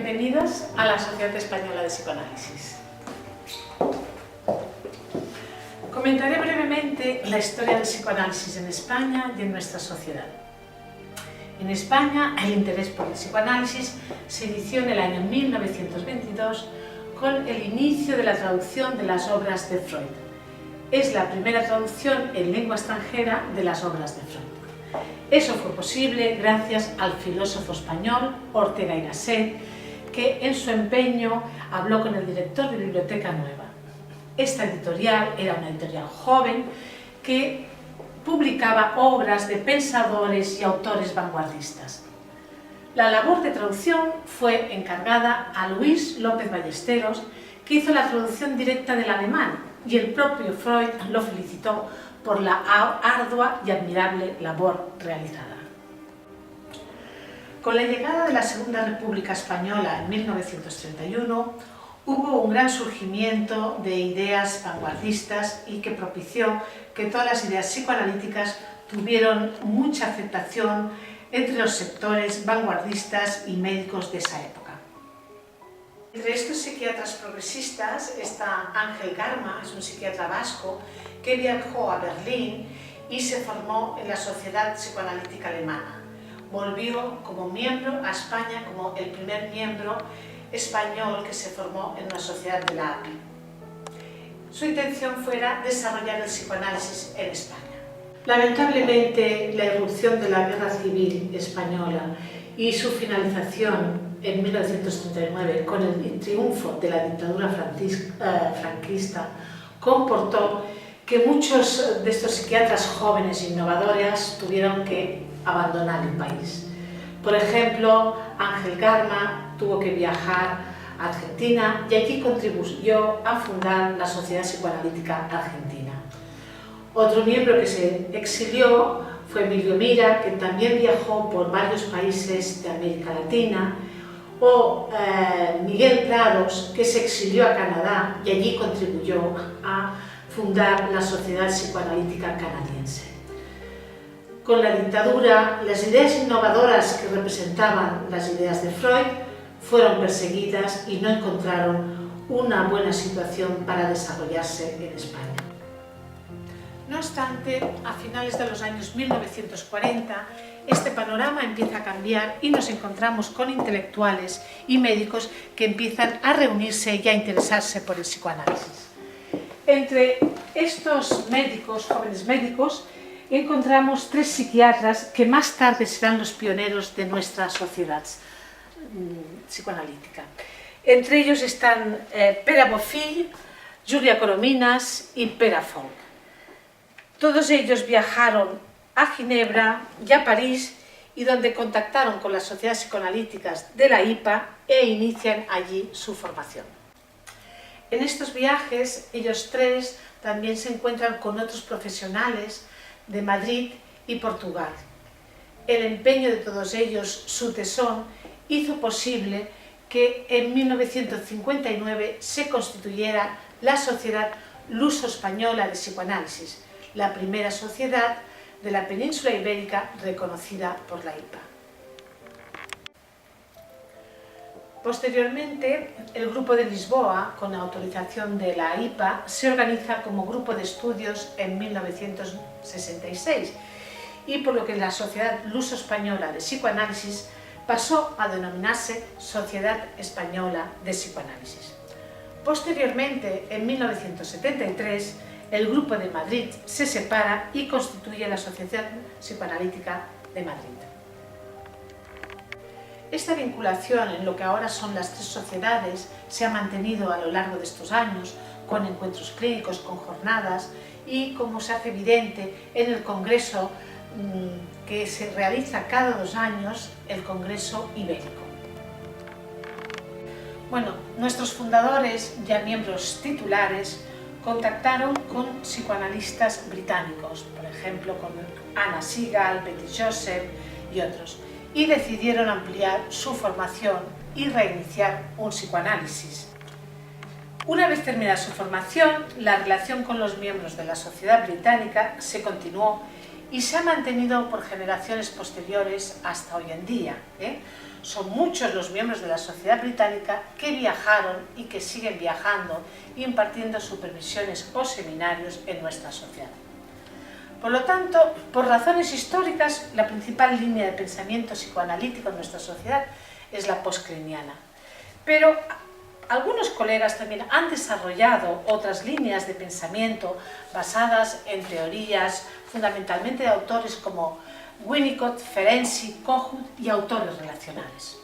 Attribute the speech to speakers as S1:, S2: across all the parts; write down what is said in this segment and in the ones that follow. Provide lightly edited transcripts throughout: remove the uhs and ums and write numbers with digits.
S1: Bienvenidos a la Sociedad Española de Psicoanálisis. Comentaré brevemente la historia del psicoanálisis en España y en nuestra sociedad. En España, el interés por el psicoanálisis se inició en el año 1922 con el inicio de la traducción de las obras de Freud. Es la primera traducción en lengua extranjera de las obras de Freud. Eso fue posible gracias al filósofo español Ortega y Gasset, que en su empeño habló con el director de Biblioteca Nueva. Esta editorial era una editorial joven que publicaba obras de pensadores y autores vanguardistas. La labor de traducción fue encargada a Luis López Ballesteros, que hizo la traducción directa del alemán, y el propio Freud lo felicitó por la ardua y admirable labor realizada. Con la llegada de la Segunda República Española en 1931, hubo un gran surgimiento de ideas vanguardistas y que propició que todas las ideas psicoanalíticas tuvieron mucha aceptación entre los sectores vanguardistas y médicos de esa época. Entre estos psiquiatras progresistas está Ángel Garma, es un psiquiatra vasco que viajó a Berlín y se formó en la Sociedad Psicoanalítica Alemana. Volvió como miembro a España como el primer miembro español que se formó en una sociedad de la API. Su intención fuera desarrollar el psicoanálisis en España. Lamentablemente, la irrupción de la Guerra Civil Española y su finalización en 1939 con el triunfo de la dictadura franquista comportó que muchos de estos psiquiatras jóvenes e innovadores tuvieron que abandonar el país. Por ejemplo, Ángel Garma tuvo que viajar a Argentina y allí contribuyó a fundar la Sociedad Psicoanalítica Argentina. Otro miembro que se exilió fue Emilio Mira, que también viajó por varios países de América Latina, o Miguel Prados, que se exilió a Canadá y allí contribuyó a fundar la Sociedad Psicoanalítica Canadiense. Con la dictadura, las ideas innovadoras que representaban las ideas de Freud fueron perseguidas y no encontraron una buena situación para desarrollarse en España. No obstante, a finales de los años 1940, este panorama empieza a cambiar y nos encontramos con intelectuales y médicos que empiezan a reunirse y a interesarse por el psicoanálisis. Entre estos médicos, jóvenes médicos, encontramos tres psiquiatras que más tarde serán los pioneros de nuestra sociedad psicoanalítica. Entre ellos están Pere Bofill, Julia Corominas y Pere Folk. Todos ellos viajaron a Ginebra y a París, y donde contactaron con las sociedades psicoanalíticas de la IPA e inician allí su formación. En estos viajes, ellos tres también se encuentran con otros profesionales de Madrid y Portugal. El empeño de todos ellos, su tesón, hizo posible que en 1959 se constituyera la Sociedad Luso-Española de Psicoanálisis, la primera sociedad de la península ibérica reconocida por la IPA. Posteriormente, el Grupo de Lisboa, con autorización de la IPA, se organiza como grupo de estudios en 1966, y por lo que la Sociedad Luso-Española de Psicoanálisis pasó a denominarse Sociedad Española de Psicoanálisis. Posteriormente, en 1973, el Grupo de Madrid se separa y constituye la Sociedad Psicoanalítica de Madrid. Esta vinculación en lo que ahora son las tres sociedades se ha mantenido a lo largo de estos años, con encuentros clínicos, con jornadas y, como se hace evidente, en el Congreso que se realiza cada 2 años, el Congreso Ibérico. Bueno, nuestros fundadores, ya miembros titulares, contactaron con psicoanalistas británicos, por ejemplo con Anna Segal, Betty Joseph y otros, y decidieron ampliar su formación y reiniciar un psicoanálisis. Una vez terminada su formación, la relación con los miembros de la sociedad británica se continuó y se ha mantenido por generaciones posteriores hasta hoy en día, Son muchos los miembros de la sociedad británica que viajaron y que siguen viajando y impartiendo supervisiones o seminarios en nuestra sociedad. Por lo tanto, por razones históricas, la principal línea de pensamiento psicoanalítico en nuestra sociedad es la postcliniana. Pero algunos colegas también han desarrollado otras líneas de pensamiento basadas en teorías fundamentalmente de autores como Winnicott, Ferenczi, Kohut y autores relacionales.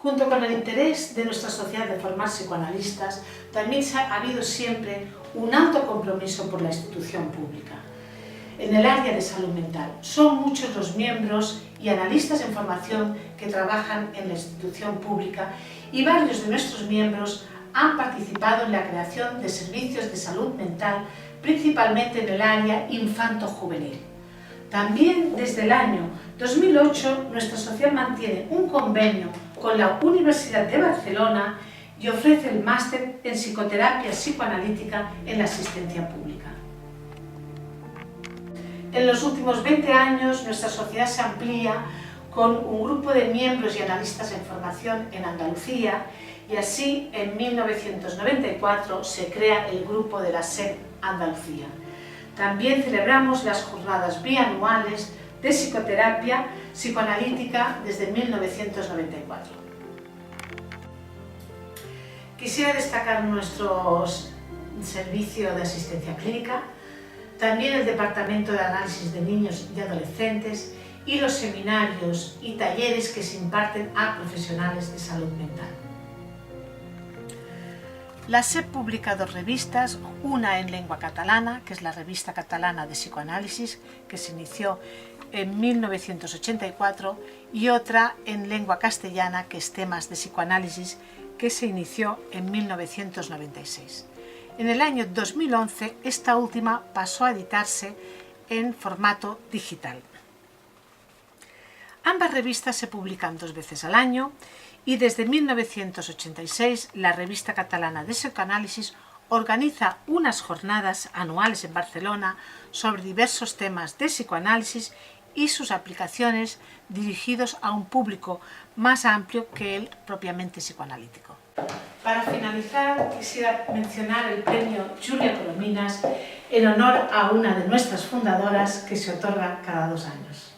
S1: Junto con el interés de nuestra sociedad de formar psicoanalistas, también ha habido siempre un alto compromiso por la institución pública. En el área de salud mental son muchos los miembros y analistas en formación que trabajan en la institución pública y varios de nuestros miembros han participado en la creación de servicios de salud mental, principalmente en el área infanto-juvenil. También desde el año 2008 nuestra sociedad mantiene un convenio con la Universidad de Barcelona y ofrece el máster en psicoterapia psicoanalítica en la asistencia pública. En los últimos 20 años nuestra sociedad se amplía con un grupo de miembros y analistas en formación en Andalucía y así en 1994 se crea el grupo de la SEP Andalucía. También celebramos las jornadas bianuales de psicoterapia psicoanalítica desde 1994. Quisiera destacar nuestro servicio de asistencia clínica, también el Departamento de Análisis de Niños y Adolescentes y los seminarios y talleres que se imparten a profesionales de salud mental. La SEP publica dos revistas, una en lengua catalana, que es la Revista Catalana de Psicoanálisis, que se inició en 1984, y otra en lengua castellana, que es Temas de Psicoanálisis, que se inició en 1996. En el año 2011, esta última pasó a editarse en formato digital. Ambas revistas se publican 2 veces al año y desde 1986 la Revista Catalana de Psicoanálisis organiza unas jornadas anuales en Barcelona sobre diversos temas de psicoanálisis y sus aplicaciones dirigidos a un público más amplio que el propiamente psicoanalítico. Para finalizar, quisiera mencionar el premio Julia Corominas en honor a una de nuestras fundadoras que se otorga cada 2 años.